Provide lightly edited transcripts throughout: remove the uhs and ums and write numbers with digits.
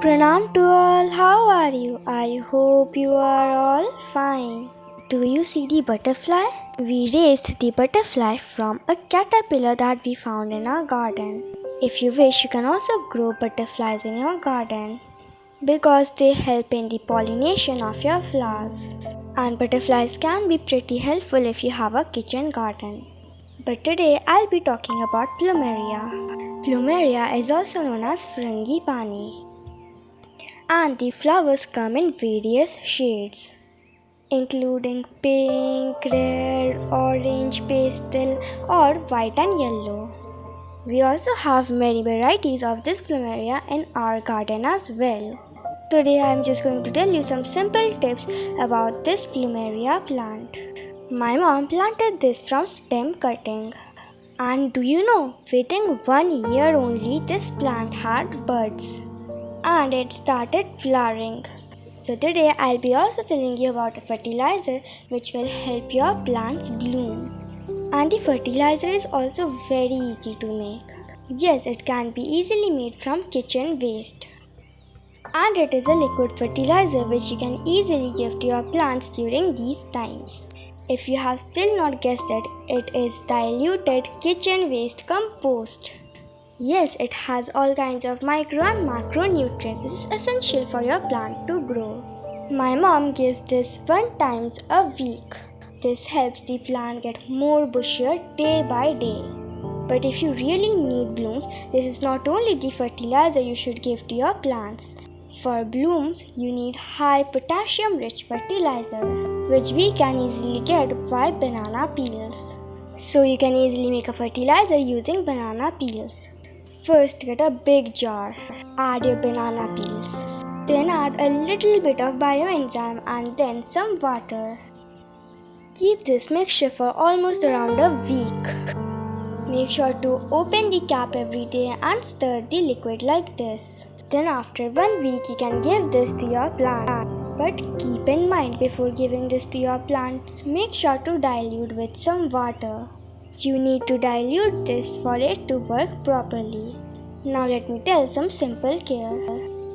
Pranam to all, how are you? I hope you are all fine. Do you see the butterfly? We raised the butterfly from a caterpillar that we found in our garden. If you wish, you can also grow butterflies in your garden because they help in the pollination of your flowers. And butterflies can be pretty helpful if you have a kitchen garden. But today I'll be talking about Plumeria. Plumeria is also known as frangipani, and the flowers come in various shades, including pink, red, orange, pastel, or white and yellow. We also have many varieties of this plumeria in our garden as well. Today I am just going to tell you some simple tips about this plumeria plant. My mom planted this from stem cutting. And do you know, within 1 year only this plant had buds and it started flowering. So today I'll be also telling you about a fertilizer which will help your plants bloom. And the fertilizer is also very easy to make. Yes, it can be easily made from kitchen waste. And it is a liquid fertilizer which you can easily give to your plants during these times. If you have still not guessed it, it is diluted kitchen waste compost. Yes, it has all kinds of micro and macronutrients which is essential for your plant to grow. My mom gives this 1 time a week. This helps the plant get more bushier day by day. But if you really need blooms, this is not only the fertilizer you should give to your plants. For blooms, you need high potassium rich fertilizer, which we can easily get via banana peels. So you can easily make a fertilizer using banana peels. First, get a big jar. Add your banana peels. Then add a little bit of bioenzyme and then some water. Keep this mixture for almost around a week. Make sure to open the cap every day and stir the liquid like this. Then after 1 week, you can give this to your plant. But keep in mind, before giving this to your plants, make sure to dilute with some water. You need to dilute this for it to work properly. Now let me tell some simple care.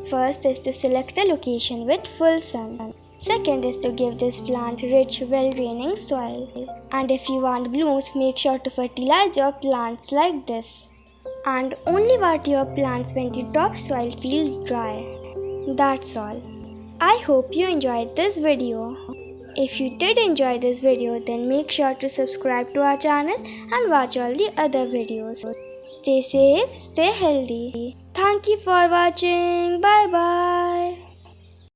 First is to select a location with full sun. Second is to give this plant rich, well-draining soil. And if you want blooms, make sure to fertilize your plants like this. And only water your plants when the topsoil feels dry. That's all. I hope you enjoyed this video. If you did enjoy this video, then make sure to subscribe to our channel and watch all the other videos. Stay safe, stay healthy. Thank you for watching. Bye bye.